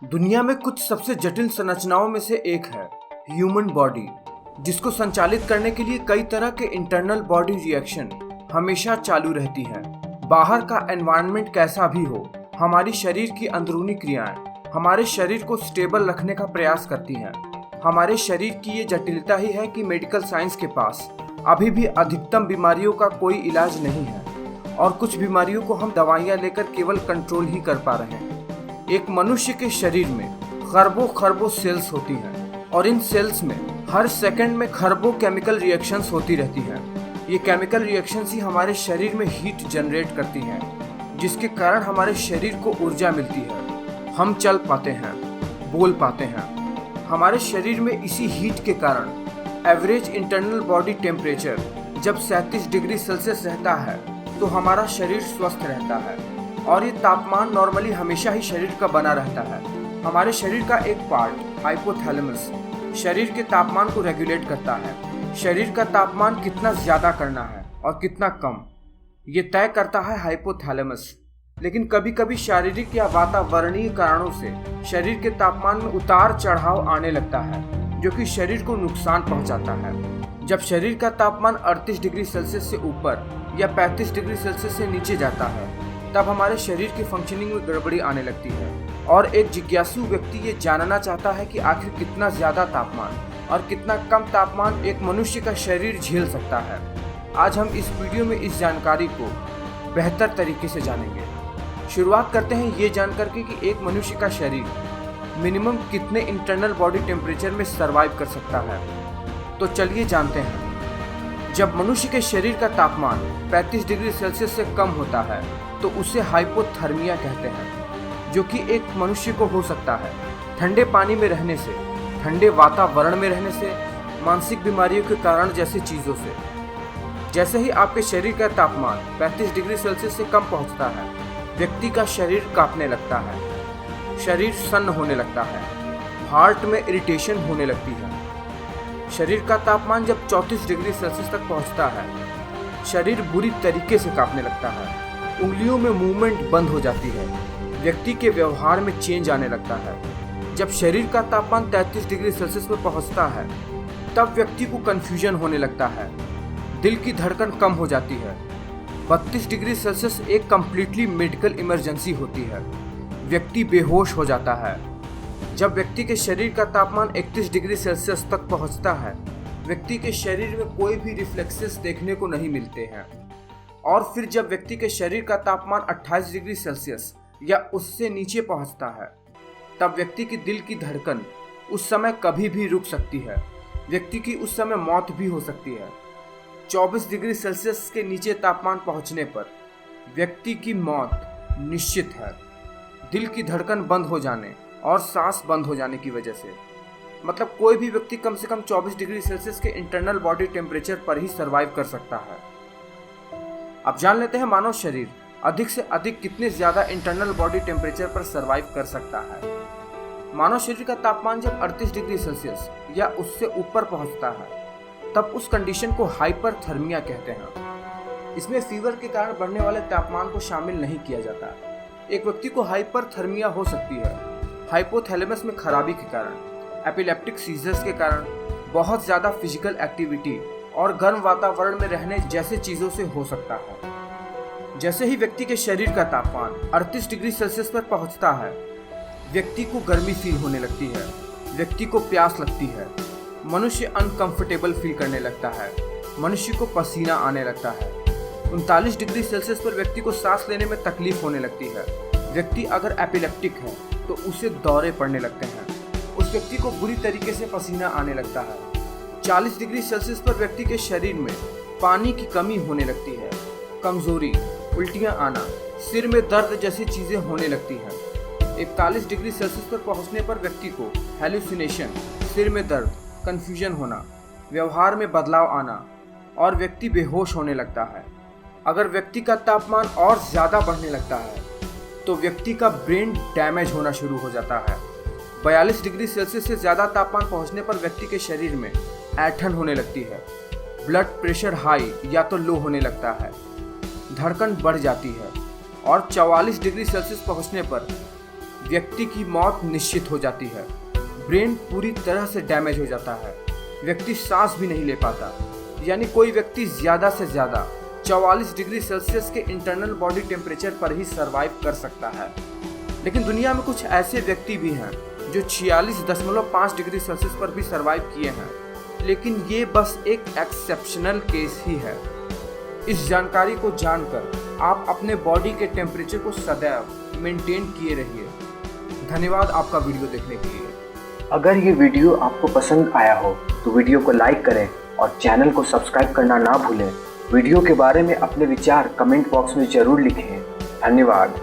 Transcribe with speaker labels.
Speaker 1: दुनिया में कुछ सबसे जटिल संरचनाओं में से एक है ह्यूमन बॉडी, जिसको संचालित करने के लिए कई तरह के इंटरनल बॉडी रिएक्शन हमेशा चालू रहती हैं। बाहर का एनवायरनमेंट कैसा भी हो, हमारी शरीर की अंदरूनी क्रियाएं हमारे शरीर को स्टेबल रखने का प्रयास करती हैं। हमारे शरीर की ये जटिलता ही है कि मेडिकल साइंस के पास अभी भी अधिकतम बीमारियों का कोई इलाज नहीं है और कुछ बीमारियों को हम दवाइयाँ लेकर केवल कंट्रोल ही कर पा रहे हैं। एक मनुष्य के शरीर में खरबों खरबों सेल्स होती हैं और इन सेल्स में हर सेकंड में खरबों केमिकल रिएक्शंस होती रहती हैं। ये केमिकल रिएक्शंस ही हमारे शरीर में हीट जनरेट करती हैं, जिसके कारण हमारे शरीर को ऊर्जा मिलती है, हम चल पाते हैं, बोल पाते हैं। हमारे शरीर में इसी हीट के कारण एवरेज इंटरनल बॉडी टेम्परेचर जब 37 डिग्री सेल्सियस रहता है तो हमारा शरीर स्वस्थ रहता है और ये तापमान नॉर्मली हमेशा ही शरीर का बना रहता है। हमारे शरीर का एक पार्ट हाइपोथैलेमस शरीर के तापमान को रेगुलेट करता है। शरीर का तापमान कितना ज़्यादा करना है और कितना कम, ये तय करता है हाइपोथैलेमस। लेकिन कभी कभी शारीरिक या वातावरणीय कारणों से शरीर के तापमान में उतार चढ़ाव आने लगता है, जो कि शरीर को नुकसान पहुंचाता है। जब शरीर का तापमान 38 डिग्री सेल्सियस से ऊपर या 35 डिग्री सेल्सियस से नीचे जाता है, तब हमारे शरीर की फंक्शनिंग में गड़बड़ी आने लगती है और एक जिज्ञासु व्यक्ति ये जानना चाहता है कि आखिर कितना ज़्यादा तापमान और कितना कम तापमान एक मनुष्य का शरीर झेल सकता है। आज हम इस वीडियो में इस जानकारी को बेहतर तरीके से जानेंगे। शुरुआत करते हैं ये जानकर के कि एक मनुष्य का शरीर मिनिमम कितने इंटरनल बॉडी टेम्परेचर में सर्वाइव कर सकता है। तो चलिए जानते हैं। जब मनुष्य के शरीर का तापमान 35 डिग्री सेल्सियस से कम होता है तो उसे हाइपोथर्मिया कहते हैं, जो कि एक मनुष्य को हो सकता है ठंडे पानी में रहने से, ठंडे वातावरण में रहने से, मानसिक बीमारियों के कारण जैसी चीज़ों से। जैसे ही आपके शरीर का तापमान 35 डिग्री सेल्सियस से कम पहुंचता है, व्यक्ति का शरीर कांपने लगता है, शरीर सन्न होने लगता है, हार्ट में इरिटेशन होने लगती है। शरीर का तापमान जब 34 डिग्री सेल्सियस तक पहुंचता है, शरीर बुरी तरीके से कांपने लगता है, उंगलियों में मूवमेंट बंद हो जाती है, व्यक्ति के व्यवहार में चेंज आने लगता है। जब शरीर का तापमान 33 डिग्री सेल्सियस पर पहुंचता है, तब व्यक्ति को कंफ्यूजन होने लगता है, दिल की धड़कन कम हो जाती है। 32 डिग्री सेल्सियस एक कंप्लीटली मेडिकल इमरजेंसी होती है, व्यक्ति बेहोश हो जाता है। जब व्यक्ति के शरीर का तापमान 31 डिग्री सेल्सियस तक पहुंचता है, व्यक्ति के शरीर में कोई भी रिफ्लेक्सेस देखने को नहीं मिलते हैं। और फिर जब व्यक्ति के शरीर का तापमान 28 डिग्री सेल्सियस या उससे नीचे पहुंचता है, तब व्यक्ति की दिल की धड़कन उस समय कभी भी रुक सकती है, व्यक्ति की उस समय मौत भी हो सकती है। 24 डिग्री सेल्सियस के नीचे तापमान पहुंचने पर व्यक्ति की मौत निश्चित है, दिल की धड़कन बंद हो जाने और सांस बंद हो जाने की वजह से। मतलब कोई भी व्यक्ति कम से कम 24 डिग्री सेल्सियस के इंटरनल बॉडी टेम्परेचर पर ही सर्वाइव कर सकता है। अब जान लेते हैं मानव शरीर अधिक से अधिक कितने ज़्यादा इंटरनल बॉडी टेम्परेचर पर सर्वाइव कर सकता है। मानव शरीर का तापमान जब 38 डिग्री सेल्सियस या उससे ऊपर पहुंचता है, तब उस कंडीशन को हाइपरथर्मिया कहते हैं। इसमें फीवर के कारण बढ़ने वाले तापमान को शामिल नहीं किया जाता। एक व्यक्ति को हाइपरथर्मिया हो सकती है हाइपोथैलेमस में खराबी के कारण, एपिलेप्टिक सीजर्स के कारण, बहुत ज़्यादा फिजिकल एक्टिविटी और गर्म वातावरण में रहने जैसे चीज़ों से हो सकता है। जैसे ही व्यक्ति के शरीर का तापमान 38 डिग्री सेल्सियस पर पहुंचता है, व्यक्ति को गर्मी फील होने लगती है, व्यक्ति को प्यास लगती है, मनुष्य अनकंफर्टेबल फील करने लगता है, मनुष्य को पसीना आने लगता है। 39 डिग्री सेल्सियस पर व्यक्ति को सांस लेने में तकलीफ होने लगती है। व्यक्ति अगर एपिलेप्टिक है तो उसे दौरे पड़ने लगते हैं, उस व्यक्ति को बुरी तरीके से पसीना आने लगता है। 40 डिग्री सेल्सियस पर व्यक्ति के शरीर में पानी की कमी होने लगती है, कमजोरी, उल्टियां आना, सिर में दर्द जैसी चीज़ें होने लगती हैं। 41 डिग्री सेल्सियस पर पहुंचने पर व्यक्ति को हेलुसिनेशन, सिर में दर्द, कन्फ्यूजन होना, व्यवहार में बदलाव आना और व्यक्ति बेहोश होने लगता है। अगर व्यक्ति का तापमान और ज़्यादा बढ़ने लगता है तो व्यक्ति का ब्रेन डैमेज होना शुरू हो जाता है। 42 डिग्री सेल्सियस से ज़्यादा तापमान पहुंचने पर व्यक्ति के शरीर में ऐंठन होने लगती है, ब्लड प्रेशर हाई या तो लो होने लगता है, धड़कन बढ़ जाती है और 44 डिग्री सेल्सियस पहुंचने पर व्यक्ति की मौत निश्चित हो जाती है। ब्रेन पूरी तरह से डैमेज हो जाता है, व्यक्ति सांस भी नहीं ले पाता। यानी कोई व्यक्ति ज़्यादा से ज़्यादा 44 डिग्री सेल्सियस के इंटरनल बॉडी टेम्परेचर पर ही सर्वाइव कर सकता है। लेकिन दुनिया में कुछ ऐसे व्यक्ति भी हैं जो 46.5 डिग्री सेल्सियस पर भी सर्वाइव किए हैं, लेकिन ये बस एक एक्सेप्शनल केस ही है। इस जानकारी को जानकर आप अपने बॉडी के टेम्परेचर को सदैव मेंटेन किए रहिए। धन्यवाद आपका वीडियो देखने के लिए।
Speaker 2: अगर ये वीडियो आपको पसंद आया हो तो वीडियो को लाइक करें और चैनल को सब्सक्राइब करना ना भूलें। वीडियो के बारे में अपने विचार कमेंट बॉक्स में ज़रूर लिखें। धन्यवाद।